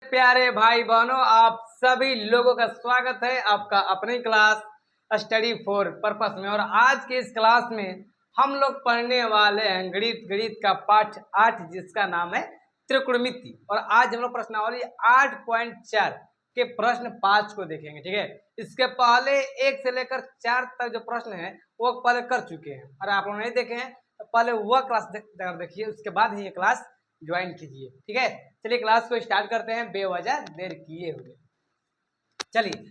प्यारे भाई बहनों, आप सभी लोगों का स्वागत है आपका अपनी क्लास स्टडी फॉर पर्पस में। और आज के इस क्लास में हम लोग पढ़ने वाले हैं गणित का पाठ 8 जिसका नाम है त्रिकोणमिति। और आज हम लोग प्रश्नावली 8.4 के प्रश्न 5 को देखेंगे। ठीक है, इसके पहले 1 से लेकर 4 तक जो प्रश्न है वो पहले कर चुके हैं। और आप लोग नहीं देखे हैं तो पहले वह क्लास देखिए, उसके बाद ही ये क्लास ज्वाइन कीजिए। ठीक है, चलिए क्लास को स्टार्ट करते हैं बेवजह देर किए हुए। चलिए,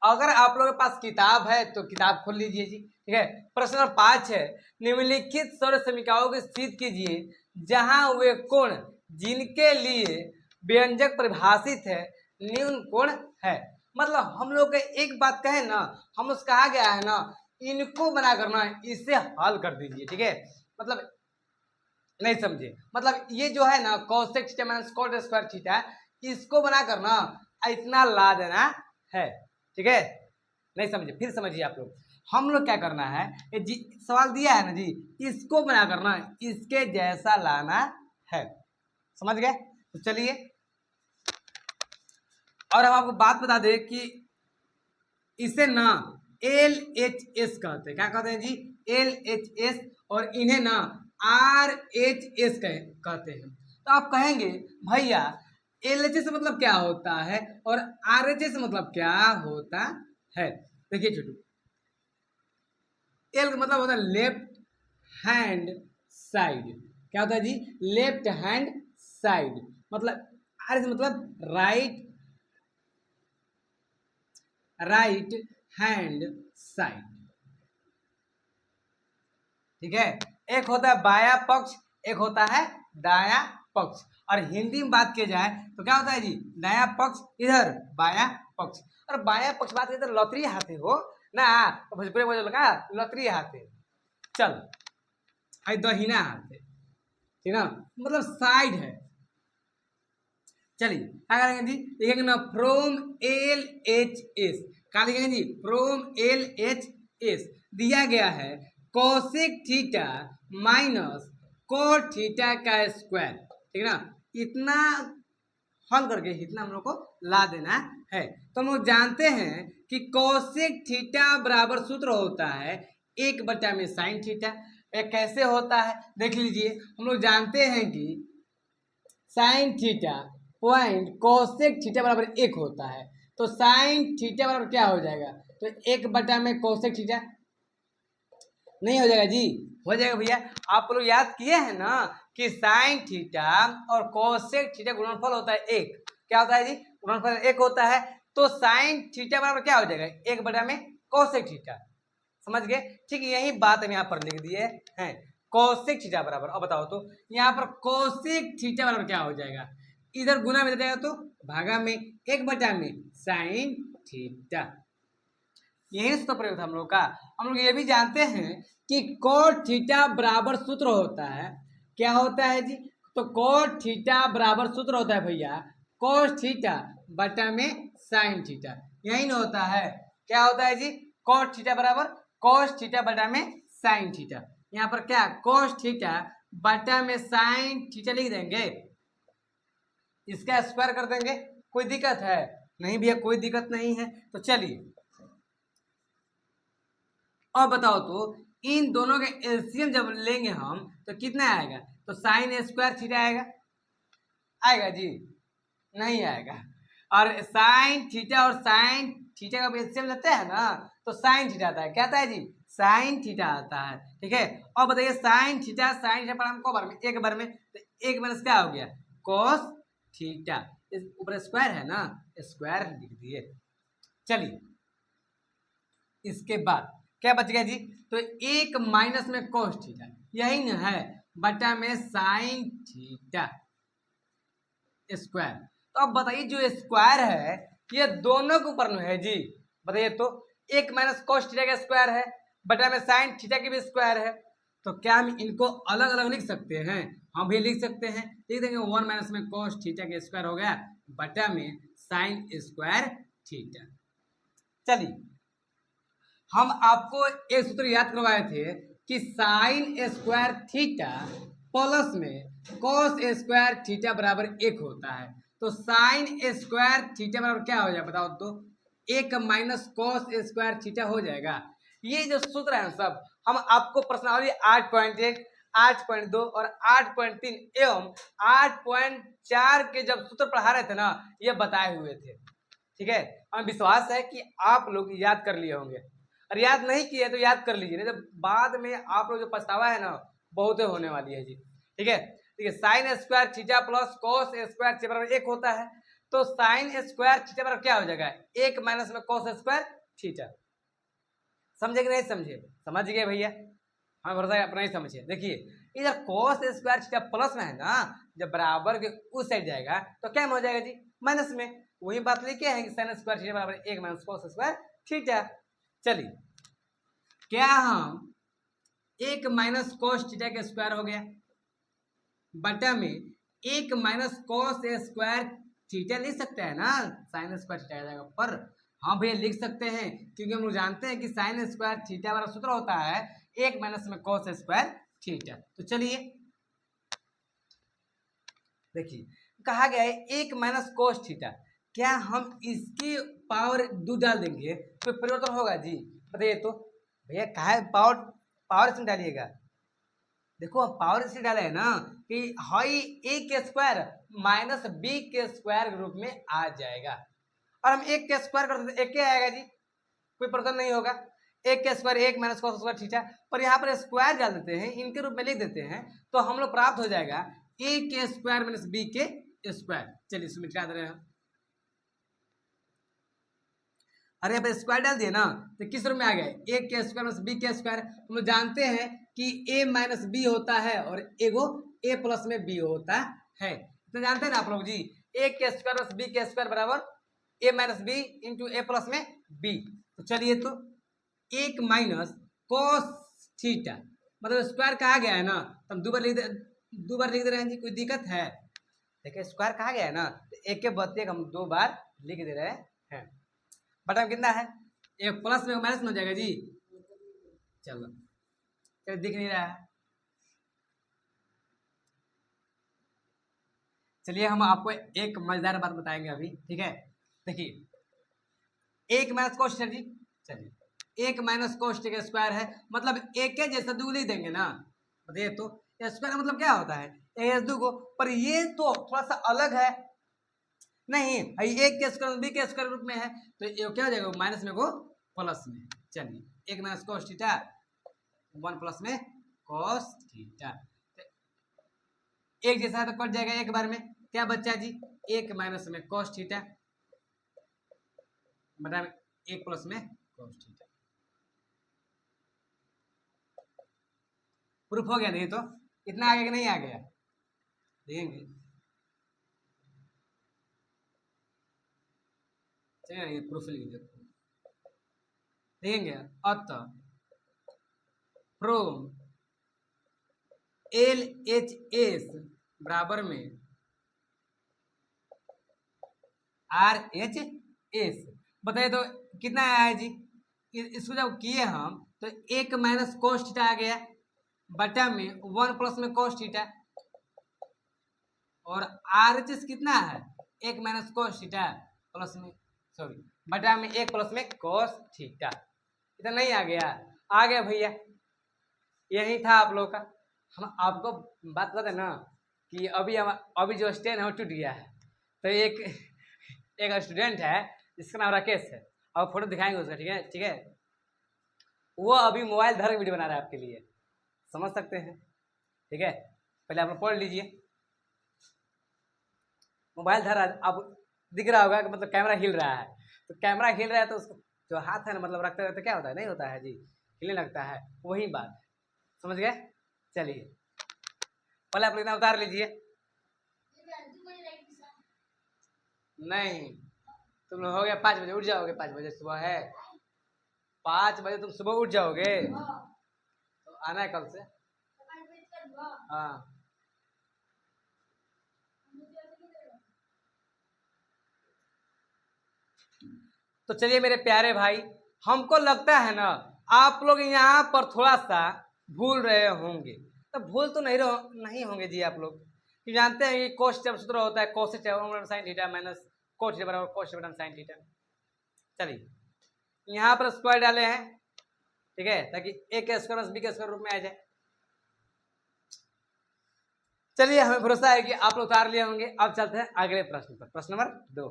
अगर आप लोगों के पास किताब है तो किताब खोल लीजिए जी। ठीक है, प्रश्न नंबर 5 है, निम्नलिखित सौर समीकरणों को सिद्ध कीजिए जहां वे कोण जिनके लिए व्यंजक परिभाषित है न्यून कोण है। मतलब हम लोग के एक बात कहे ना, हम उस कहा गया है ना, इनको बना करना इसे हल कर दीजिए। ठीक है, मतलब नहीं समझे, मतलब ये जो है ना cosec theta minus cot square theta, इसको बना कर ना इतना ला देना है। ठीक है, नहीं समझे, फिर समझिए आप लोग। हम लोग क्या करना है, ये जी सवाल दिया है ना जी, इसको बना करना इसके जैसा लाना है। समझ गए? तो चलिए, और हम आपको बात बता दें कि इसे ना LHS कहते हैं। क्या कहते हैं जी? LHS। और इन्हें ना RHS कहते हैं। तो आप कहेंगे भैया LHS मतलब क्या होता है और RHS मतलब क्या होता है? देखिए छोटू, एल का मतलब होता है लेफ्ट हैंड साइड। क्या होता है जी? Left hand side. मतलब RHS मतलब राइट हैंड साइड। ठीक है, एक होता है बाया पक्ष, एक होता है दाया पक्ष। और हिंदी में बात की जाए तो क्या होता है जी? दाया पक्ष इधर, बाया पक्ष। और बाया पक्ष बात इधर लौतरी हाथे हो ना, तो भोजपुरी में लगा लौतरी हाथे, चल है दहिना हाथे। ठीक ना, मतलब साइड है। चलिए क्या करेंगे जी, लिखेंगे ना फ्रोम LHS। क्या लिखेंगे जी? फ्रोम LHS दिया गया है cosec theta minus cot theta का स्क्वायर। ठीक है ना, इतना हल करके इतना हम लोग को ला देना है। तो हम लोग जानते हैं कि कोसेक थीटा बराबर सूत्र होता है 1 में साइन थीटा। कैसे होता है देख लीजिए, हम लोग जानते हैं कि sine theta point cosec theta बराबर 1 होता है। तो साइन थीटा बराबर क्या हो जाएगा? तो 1 में कोसेक थीटा नहीं हो जाएगा जी? हो जाएगा भैया। आप लोग याद किए हैं ना कि साइन थीटा और कोसेक थीटा गुणनफल होता है 1। क्या होता है जी? गुणनफल 1 होता है। तो साइन थीटा बराबर क्या हो जाएगा? 1 में कोसेक थीटा। समझ गए? ठीक, यही बात हम यहाँ पर लिख दिए हैं, कोसेक थीटा बराबर। अब बताओ तो यहाँ पर कोसेक थीटा बराबर क्या हो जाएगा? इधर गुना में जाएगा तो भागा में 1 में साइन थीटा। यही सूत्र प्रयोग था हम लोग का। हम लोग ये भी जानते हैं कि कोट थीटा बराबर सूत्र होता है, क्या होता है जी? तो कोट थीटा बराबर सूत्र होता है भैया कोस थीटा बटा में साइन थीटा। यही ना होता है? क्या होता है जी? कोट थीटा बराबर कोस थीटा बटा में साइन थीटा। यहाँ पर क्या कोस थीटा बटा में साइन थीटा लिख देंगे, इसका स्क्वायर कर देंगे। कोई दिक्कत है? नहीं भैया, कोई दिक्कत नहीं है। तो चलिए, और बताओ तो इन दोनों के एलसीएम जब लेंगे हम तो कितना आएगा? तो साइन स्क्वायर थीटा आएगा। आएगा जी? नहीं आएगा। और साइन थीटा और साइन थीटा का एलसीएम लेते हैं ना तो साइन थीटा आता है। क्या आता है जी? साइन थीटा आता है। ठीक है, और बताइए साइन थीटा पर हमको बार में 1 में, तो 1 क्या हो गया? Cos theta. इस ऊपर स्क्वायर है ना, स्क्वायर लिख दिए। चलिए, इसके बाद क्या बच गया जी? तो 1 में कोस थीटा, यही ना है, बटा में साइन थीटा स्क्वायर। तो अब बताइए जो स्क्वायर है ये दोनों के ऊपर है जी। बताइए तो 1 कोस थीटा का स्क्वायर है बटा में साइन थीटा की भी स्क्वायर है। तो क्या हम इनको अलग अलग लिख सकते हैं? हम भी लिख सकते हैं। लिख देंगे 1 में कोस थीटा का स्क्वायर हो गया बटा में साइन स्क्वायर थीटा। चलिए, हम आपको एक सूत्र याद करवाए थे कि साइन स्क्वायर थीटा प्लस में कॉस स्क्वायर थीटा बराबर 1 होता है। तो साइन स्क्वायर थीटा बराबर क्या हो जाएगा बताओ तो, 1 माइनस कॉस स्क्वायर थीटा हो जाएगा। ये जो सूत्र है सब हम आपको प्रश्नावली 8.1, 8.2 और 8.3 एवं 8.4 के जब सूत्र पढ़ा रहे थे ना, ये बताए हुए थे। ठीक है, हमें विश्वास है कि आप लोग याद कर लिए होंगे, और याद नहीं किए तो याद कर लीजिए, नहीं तो बाद में आप लोग जो पछतावा है ना बहुत होने वाली है जी। ठीक है, देखिए sine square theta plus cos square theta बराबर 1 होता है, तो साइन स्क्वायर थीटा बराबर क्या हो जाएगा, 1 माइनस में कॉस स्क्वायर थीटा। समझे कि नहीं समझे? समझ गए भैया, हमें भरोसा अपना ही समझिए। देखिए इधर कॉस स्क्वायर थीटा प्लस में है ना, जब बराबर के उस साइड जाएगा तो क्या हो जाएगा जी, माइनस में। वही बात लिखे हैं कि साइन स्क्वायर थीटा बराबर 1 माइनस कॉस स्क्वायर थीटा। चलिए, क्या हम 1 माइनस कॉस थीटा के स्क्वायर हो गया बटा में 1 माइनस कॉस स्क्वायर थीटा लिख सकते हैं ना, साइन स्क्वायर थीटा आ जाएगा। पर हाँ भैया लिख सकते हैं, क्योंकि हम लोग जानते हैं कि साइन स्क्वायर थीटा वाला सूत्र होता है 1 माइनस में कॉस स्क्वायर थीटा। तो चलिए देखिए, कहा गया है 1 माइनस कॉस थीटा, क्या हम इसकी पावर 2 डाल देंगे तो परिवर्तन होगा जी? बताइए तो भैया, कहा पावर पावर इसमें डालिएगा। देखो अब पावर इसलिए डाला है ना कि हाई ए के स्क्वायर माइनस बी के स्क्वायर के रूप में आ जाएगा, और हम 1 के स्क्वायर कर देते 1 के आएगा जी, कोई परिवर्तन नहीं होगा। 1 के square 1 minus cos square theta, पर यहाँ पर स्क्वायर डाल देते हैं, इनके रूप में लिख देते हैं, तो हम लोग प्राप्त हो जाएगा ए के स्क्वायर माइनस बी के स्क्वायर। चलिए इसमें मिटा दे रहे हैं, अरे अब स्क्वायर डाल दिए ना तो किस रूप में आ गया, ए के स्क्वायर माइनस बी के स्क्वायर। हम लोग जानते हैं कि ए माइनस बी होता है और एगो ए प्लस में बी होता है, तो जानते हैं ना आप लोग जी, ए के स्क्वायर प्लस बी के स्क्वायर बराबर ए माइनस बी इंटू ए प्लस में बी। तो चलिए तो 1 माइनस कॉस थीटा, मतलब स्क्वायर कहा गया है ना, तो हम 2 बार लिख दे रहे हैं जी, कोई दिक्कत है? देखिए स्क्वायर कहा गया है ना, तो 1 के बदले हम 2 बार लिख दे रहे हैं। बटा में कितना है, एक प्लस में माइनस में हो जाएगा जी। चलो दिख नहीं रहा है, चलिए हम आपको एक मजेदार बात बताएंगे अभी। ठीक है, देखिए 1 माइनस कॉस जी, चलिए 1 माइनस कॉस का स्क्वायर है, मतलब एक के जैसा 2 लिख देंगे ना। बताइए तो स्क्वायर मतलब क्या होता है, ए 2 को, पर ये तो थोड़ा सा अलग है, नहीं एक के स्क्वायर बी के स्क्वायर रूप में है, तो ये क्या हो जाएगा, माइनस में को प्लस में। चलिए 1 माइनस कॉस थीटा 1 प्लस में कॉस थीटा, एक जैसा है तो कट जाएगा एक बार में, क्या बच्चा जी 1 माइनस में कॉस थीटा बटा में 1 प्लस में कॉस थीटा। प्रूफ हो गया? नहीं तो इतना आगे कि नहीं आ गया, देखेंगे चलिए प्रूफ लिख दो, देखेंगे अतः फ्रॉम एल एच एस बराबर में आर एच एस। बताइए तो कितना आया है जी, इसको जब किए हम तो 1 माइनस कॉस थीटा आ गया बटा में 1 प्लस में कॉस थीटा, और आर एच एस कितना है 1 माइनस कॉस थीटा प्लस में सॉरी बटा में 1 प्लस में कॉस थीटा। इतना नहीं आ गया? आ गया भैया, यही था आप लोग का। हम आपको बात बताते ना कि अभी जो स्टैंड है वो टूट गया है, तो एक स्टूडेंट है जिसका नाम राकेश है, और फोटो दिखाएंगे उसका। ठीक है, ठीक है, वो अभी मोबाइल धर के वीडियो बना रहा है आपके लिए, समझ सकते हैं। ठीक है, पहले आप लोग पढ़ लीजिए, मोबाइल धर अब दिख रहा होगा कि मतलब कैमरा हिल रहा है, तो कैमरा हिल रहा है तो उसको जो हाथ है ना मतलब रखते रहते क्या होता है, नहीं होता है जी, हिलने लगता है, वही बात, समझ गए? चलिए पहले आप इतना उतार लीजिए। नहीं, तुम लोग हो गया 5 बजे उठ जाओगे, 5 बजे सुबह है, 5 बजे तुम सुबह उठ जाओगे, तो आना है कल से। हाँ तो चलिए मेरे प्यारे भाई, हमको लगता है ना आप लोग यहाँ पर थोड़ा सा भूल रहे होंगे, तो भूल तो नहीं होंगे जी आप लोग, कि जानते हैं कि cos थीटा सूत्र होता है cos theta sin theta minus cos theta बराबर cos थीटा sin थीटा। चलिए यहाँ पर स्क्वायर डाले हैं, ठीक है, ताकि a का स्क्वायर प्लस b का स्क्वायर रूप में आ जाए। चलिए हमें भरोसा है कि आप लोग उतार लिए होंगे। अब चलते हैं अगले प्रश्न पर, प्रश्न नंबर 2।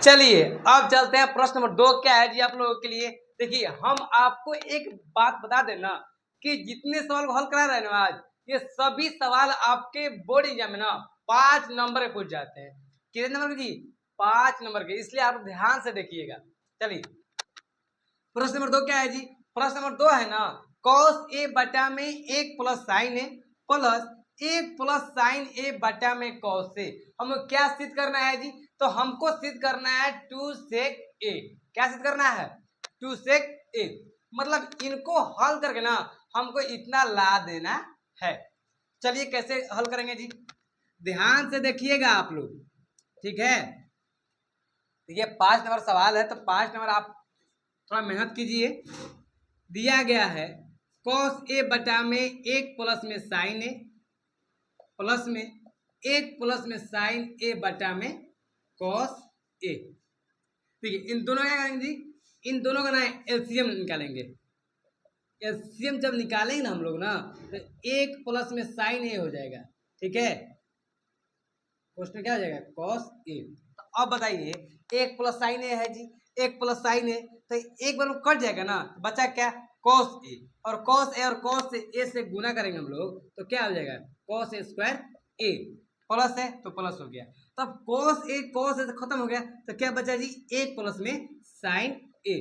चलिए अब चलते हैं प्रश्न नंबर 2। क्या है जी आप लोगों के लिए? देखिए हम आपको एक बात बता देना कि जितने सवाल को हल करा रहे हैं ना आज, ये सभी सवाल आपके बोर्ड एग्जाम में ना 5 नंबर के पूछ जाते हैं। कितने नंबर की? 5 नंबर के, इसलिए आप ध्यान से देखिएगा। चलिए प्रश्न नंबर 2 क्या है जी? प्रश्न नंबर 2 है ना cos a बटा में 1 प्लस साइन ए प्लस 1 प्लस साइन ए बटा में cos a। हमें क्या सिद्ध करना है जी? तो हमको सिद्ध करना है 2 sec a। क्या सिद्ध करना है? 2 sec a। मतलब इनको हल करके ना हमको इतना ला देना है। चलिए कैसे हल करेंगे जी? ध्यान से देखिएगा आप लोग, ठीक है। ये 5 नंबर सवाल है, तो 5 नंबर आप थोड़ा मेहनत कीजिए। दिया गया है cos a बटा में 1 प्लस में साइन ए प्लस में 1 प्लस में साइन ए बटा में cos a। ठीक है, इन दोनों का क्या करेंगे जी? इन दोनों का ना एलसीएम निकालेंगे। एलसीएम जब निकालेंगे ना हम लोग ना, तो 1 प्लस में साइन ए हो जाएगा, ठीक है। क्वेश्चन क्या हो जाएगा? cos a। तो अब बताइए 1 प्लस साइन ए है जी, 1 प्लस साइन ए, तो एक बार कट जाएगा ना, बचा क्या? cos a। और cos a और cos a से गुना करेंगे हम लोग तो क्या हो जाएगा? cos a square a। Plus है तो प्लस हो गया। तब cos a से खत्म हो गया, तो क्या बचा जी? 1 प्लस में साइन a।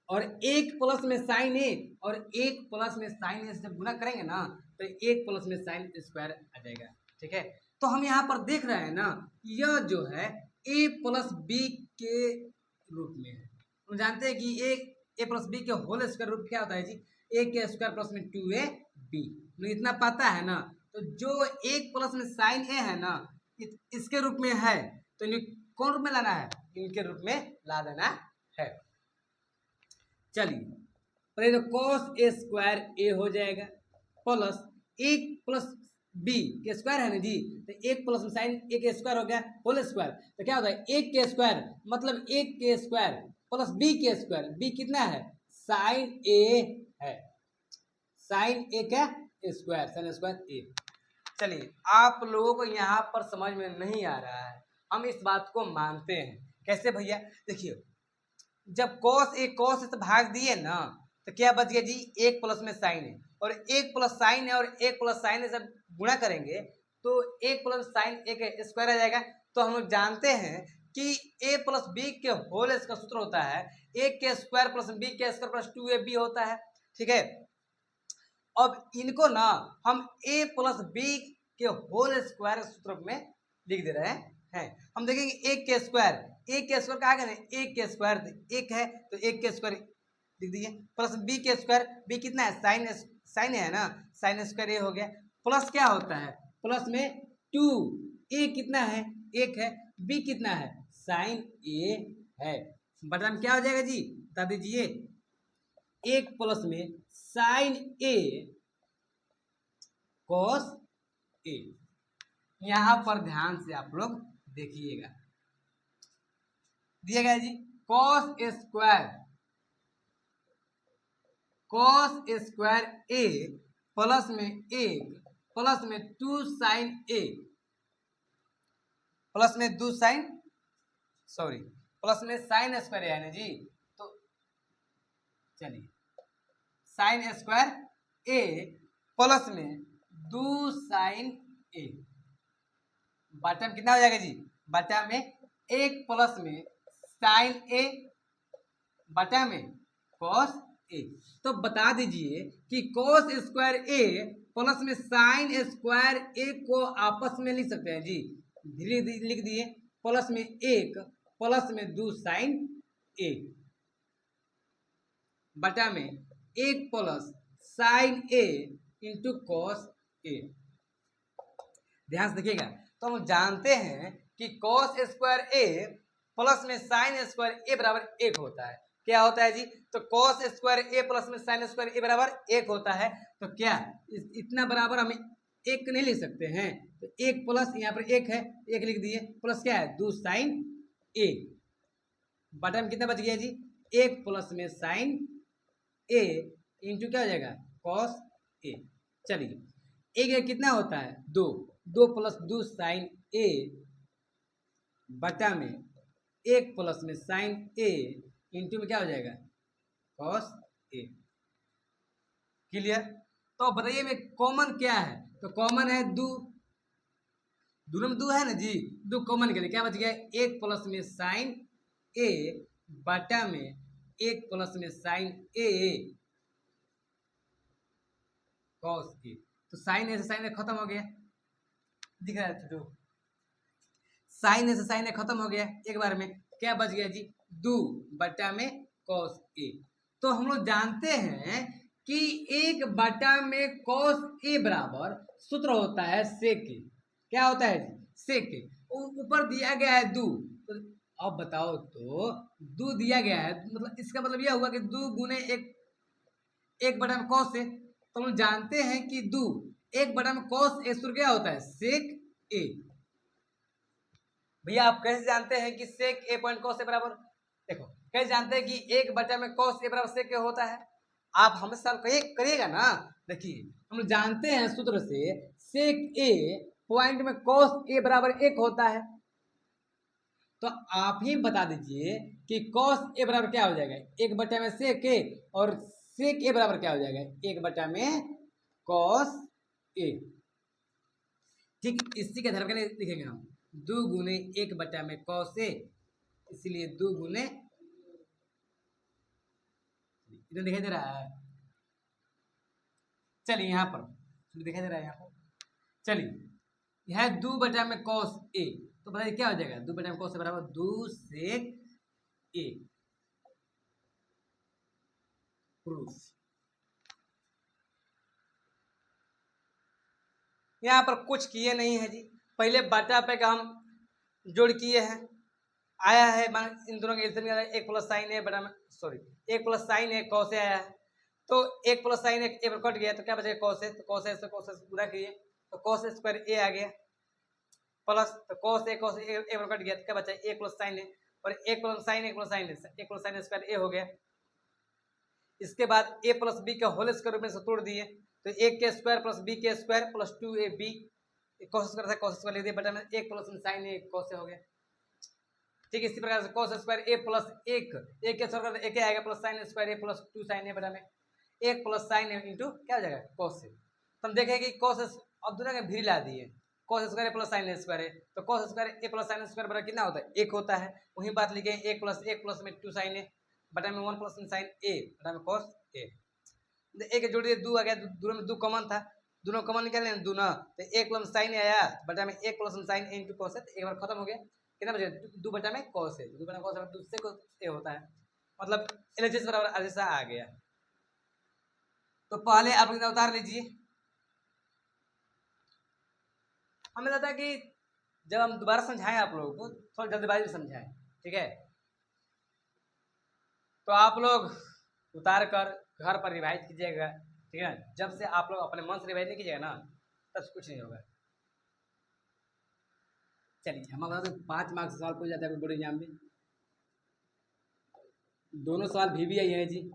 और 1 प्लस में साइन ए और 1 प्लस में साइन ए से जब गुना करेंगे ना, तो 1 प्लस में साइन स्क्वायर आ जाएगा, ठीक है। तो हम यहाँ पर देख रहे हैं ना, यह जो है a प्लस बी के रूप में है। हम जानते हैं कि ए प्लस बी के होल स्क्वायर रूप क्या होता है जी? a के स्क्वायर प्लस में 2ab। इतना पता है ना। तो जो 1 प्लस में साइन ए है ना, इसके रूप में है, तो इन्हें कौन रूप में लाना है? इनके रूप में ला देना है। चलिए पहले तो cos a स्क्वायर a हो जाएगा प्लस 1 प्लस b के स्क्वायर है ना जी, तो 1 प्लस में साइन a के स्क्वायर हो गया होल स्क्वायर। तो क्या होता है? 1 के स्क्वायर मतलब 1 के स्क्वायर प्लस b के स्क्वायर। b कितना है? साइन a है, साइन a का स्क्वायर, साइन स्क्वायर a। चलिए आप लोगों को यहाँ पर समझ में नहीं आ रहा है, हम इस बात को मानते हैं। कैसे भैया? देखिए जब cos a से भाग दिए ना, तो क्या बच गया जी? 1 प्लस में साइन है, और 1 प्लस साइन है और 1 प्लस साइन है जब गुणा करेंगे तो 1 प्लस साइन ए का स्क्वायर आ जाएगा। तो हम लोग जानते हैं कि a प्लस बी के होल का सूत्र होता है a के स्क्वायर प्लस b के स्क्वायर प्लस 2ab होता है, ठीक है। अब इनको ना हम a प्लस बी के होल स्क्वायर सूत्र में लिख दे रहे हैं। हम देखेंगे 1 के स्क्वायर, 1 के स्क्वायर कहा गया ना, 1 के स्क्वायर 1 है, तो 1 के स्क्वायर लिख दीजिए प्लस b के स्क्वायर। b कितना है? साइन है ना, साइन स्क्वायर ए हो गया। प्लस क्या होता है? प्लस में 2। a कितना है? 1 है। b कितना है? साइन ए है। बटा में क्या हो जाएगा जी? बता दीजिए। 1 प्लस में साइन ए कॉस ए। यहां पर ध्यान से आप लोग देखिएगा, दिया गया जी cos स्क्वायर a प्लस में 1 प्लस में 2 साइन a प्लस में 2 साइन प्लस में साइन स्क्वायर है ना जी। तो चलिए साइन स्क्वायर a प्लस में 2 साइन a बटा में कितना हो जाएगा जी? बटा में 1 प्लस में साइन a बटा में cos a। तो बता दीजिए कि cos स्क्वायर a प्लस में साइन स्क्वायर a को आपस में लिख सकते हैं जी। धीरे लिख दिए, प्लस में 1 प्लस में 2 साइन a बटा में 1 plus sign a into cos a। ध्यान से देखिएगा। तो हम जानते हैं कि cos स्क्वायर a प्लस में साइन स्क्वायर a बराबर 1 होता है। क्या होता है जी? तो cos स्क्वायर a प्लस में साइन स्क्वायर a बराबर 1 होता है। तो क्या इतना बराबर हमें एक नहीं लिख सकते हैं, तो एक प्लस यहाँ पर एक है, एक लिख दिए, प्लस क्या है 2 साइन ए, बटा में कितना बच गया जी, एक प्लस में साइन ए इंटू क्या हो जाएगा कॉस ए। चलिए एक कितना होता है 2, 2 प्लस 2 साइन ए बटा में एक प्लस में साइन ए इंटू में क्या हो जाएगा कॉस ए। क्लियर? तो बताइए में कॉमन क्या है, तो कॉमन है दो, दोनों में दो है ना जी, दो कॉमन के लिए क्या बच गया एक प्लस में साइन ए बटा में एक प्लस में साइन ए कॉस ए। तो साइन ए से साइन ए खत्म हो गया, दिख रहा है, तो साइन ए से साइन ए खत्म हो गया, एक बार में क्या बच गया जी 2 बटा में कॉस ए। तो हम लोग जानते हैं कि एक बटा में कॉस ए बराबर सूत्र होता है सेक के, क्या होता है सेक के, ऊपर दिया गया है 2, तो अब बताओ तो 2 दिया गया है, मतलब इसका मतलब यह हुआ कि 2 गुने एक बटा में कॉस ए, तो हम जानते हैं कि 2 एक बटा में कॉस ए सूत्र क्या होता है सेक ए। भैया आप कैसे जानते हैं कि सेक ए पॉइंट कॉस ए बराबर, देखो कैसे जानते हैं कि एक बटा में कॉस ए बराबर सेक ए होता है, आप हमें सवाल करिएगा ना। देखिए हम जानते हैं सूत्र से सेक ए पॉइंट में कॉस ए बराबर 1 होता है, तो आप ही बता दीजिए कि कॉस ए बराबर क्या हो जाएगा 1 बटा में सेक ए, और सेक ए बराबर क्या हो जाएगा 1 बटा में कॉस ए। ठीक इसी के आधार पर लिखेंगे हम 2 गुने 1 बटा में कॉस ए, इसलिए 2 गुने इधर दिखाई दे रहा है, चलिए यहाँ पर दिखाई दे रहा है यहाँ पर, चलिए यह 2 बटा में कॉस ए, तो बताइए क्या हो जाएगा 2 बटा में कॉस ए बराबर 2 सेक ए। प्रूफ यहाँ पर कुछ किए नहीं है जी, पहले बटा पे का हम जोड़ किए हैं, आया है इन दोनों के एक प्लस साइन ए बटा में सॉरी एक plus sign A cos A आया है, तो एक प्लस साइन ए पर कट गया तो क्या बचेगा कॉस ए, तो कॉस ए से कॉस ए पूरा किए तो कॉस ए स्क्वायर ए आ गया, प्लस तो कॉस ए पर कट गया तो क्या बचा एक प्लस साइन ए, और एक प्लस साइन ए एक प्लस साइन स्क्वायर ए हो गया। इसके बाद ए प्लस बी का होल स्क्वायर में से तोड़ दिए, तो एक के स्क्वायर प्लस बी के square plus 2ab cos square था कॉस स्क्वायर लिख दिया बटा में एक plus sign A cos A हो गया। ठीक है इसी प्रकार से कॉस स्क्वायर ए प्लस एक के स्क्वायर एक आएगा प्लस साइन स्क्वायर ए प्लस 2 साइन ए बटा में एक प्लस साइन ए इंटू क्या हो जाएगा कॉस ए। तो हम देखें कि कॉस अब दोनों के भी ला दिए, कॉस स्क्वायर ए प्लस साइन स्क्वायर है, तो कॉस स्क्वायर ए प्लस साइन स्क्वायर बटा कितना होता है 1 होता है, वही बात लिखे 1 प्लस में 2 साइन ए बटा में 1 प्लस साइन ए बटा में कॉस ए। एक जोड़ दिए 2 आ गया, दोनों में 2 कॉमन था, दोनों कॉमन निकाले दो ना, तो 1 प्लस साइन ए आया बटा में 1 plus sign A into cos A, एक बार खत्म हो गया, कितना बचे 2 बटा में कॉस ए, 2 बटा कॉस ए दूसरे को ए होता है, मतलब एलएचएस बराबर आरएचएस आ गया। तो पहले आप लोग उतार लीजिए, हमें लगता है कि जब हम दोबारा समझाएं आप लोगों को थोड़ा जल्दबाजी में समझाएं, ठीक है, तो आप लोग उतार कर घर पर रिवाइज कीजिएगा, ठीक है, जब से आप लोग अपने मन से रिवाइज नहीं कीजिएगा ना तब कुछ नहीं होगा। चलिए हमारे 5 मार्क्स सवाल पूछ जाता है बोर्ड एग्जाम में, दोनों सवाल भी आई है जी।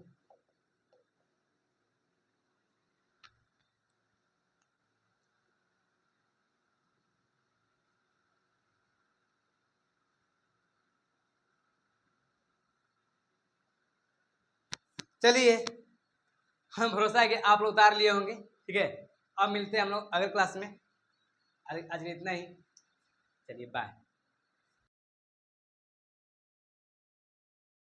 चलिए हम भरोसा है कि आप लोग उतार लिए होंगे, ठीक है, अब मिलते हैं हम लोग अगले क्लास में, आज इतना ही, चलिए बाय।